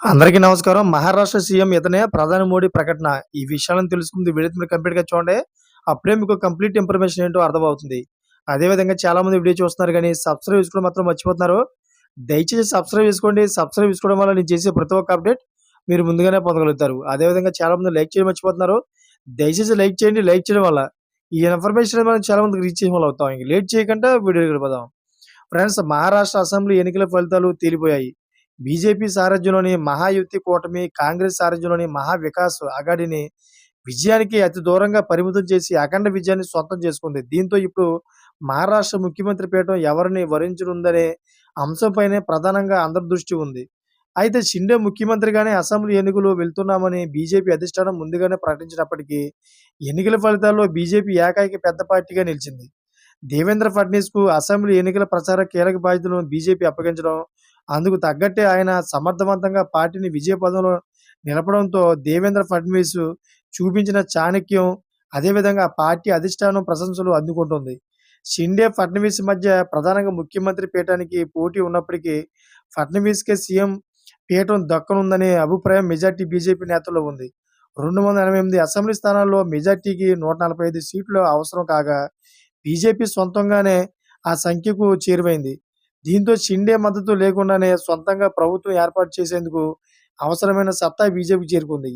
అందరికీ నమస్కారం. మహారాష్ట్ర సీఎం ఇతనే ప్రధాని మోడీ ప్రకటన. ఈ విషయాలను తెలుసుకుంది వీడియో మీరు కంప్లీట్‌గా చూడండి. అప్పుడే మీకు కంప్లీట్ ఇన్ఫర్మేషన్ ఏంటో అర్థమవుతుంది. అదే విధంగా చాలామంది వీడియో చూస్తున్నారు గానీ సబ్స్క్రైబ్ చేసుకోవడం మాత్రం మర్చిపోతున్నారు. దయచేసి సబ్స్క్రైబ్ చేసుకోండి. సబ్స్క్రైబ్ చేసుకోవడం వల్ల నేను చేసే ప్రతి ఒక్క అప్డేట్ మీరు ముందుగానే పొందగలుగుతారు. అదే విధంగా చాలామంది లైక్ చేయడం మర్చిపోతున్నారు. దయచేసి లైక్ చేయండి. లైక్ చేయడం వల్ల ఈ ఇన్ఫర్మేషన్ మనం చాలా మందికి రీచ్ చేసిన వాళ్ళు అవుతాం. ఇంక లేట్ చేయకుండా వీడియోకి వెళ్ళిపోదాం. ఫ్రెండ్స్, మహారాష్ట్ర అసెంబ్లీ ఎన్నికల ఫలితాలు తేలిపోయాయి. బీజేపీ సారథ్యంలోని మహాయుతి కూటమి కాంగ్రెస్ సారథ్యంలోని మహా వికాస్ అఘాడీని విజయానికి అతి దూరంగా పరిమితం చేసి అఖండ విజయాన్ని సొంతం చేసుకుంది. దీంతో ఇప్పుడు మహారాష్ట్ర ముఖ్యమంత్రి పీఠం ఎవరిని వరించనుందనే అంశంపైనే ప్రధానంగా అందరి దృష్టి ఉంది. అయితే షిండే ముఖ్యమంత్రిగానే అసెంబ్లీ ఎన్నికలు వెళ్తున్నామని బీజేపీ అధిష్టానం ముందుగానే ప్రకటించినప్పటికీ ఎన్నికల ఫలితాల్లో బీజేపీ ఏకైక పెద్ద పార్టీగా నిలిచింది. దేవేంద్ర ఫడ్నీస్‌కు అసెంబ్లీ ఎన్నికల ప్రచార కీలక బాధ్యతలను బీజేపీ అప్పగించడం, అందుకు తగ్గట్టే ఆయన సమర్థవంతంగా పార్టీని విజయ పదంలో నిలపడంతో దేవేంద్ర ఫడ్నవీస్ చూపించిన చాణక్యం, అదేవిధంగా ఆ పార్టీ అధిష్టానం ప్రశంసలు అందుకుంటుంది. షిండే, ఫడ్నవీస్ మధ్య ప్రధానంగా ముఖ్యమంత్రి పీఠానికి పోటీ ఉన్నప్పటికీ ఫడ్నవీస్‌కే సీఎం పీఠం దక్కనుందనే అభిప్రాయం మెజార్టీ బీజేపీ నేతల్లో ఉంది. 288 అసెంబ్లీ స్థానాల్లో మెజార్టీకి 145 సీట్లు అవసరం కాగా బీజేపీ సొంతంగానే ఆ సంఖ్యకు చేరువైంది. దీంతో షిండే మద్దతు లేకుండానే సొంతంగా ప్రభుత్వం ఏర్పాటు చేసేందుకు అవసరమైన సత్తా బీజేపీకి చేరుకుంది.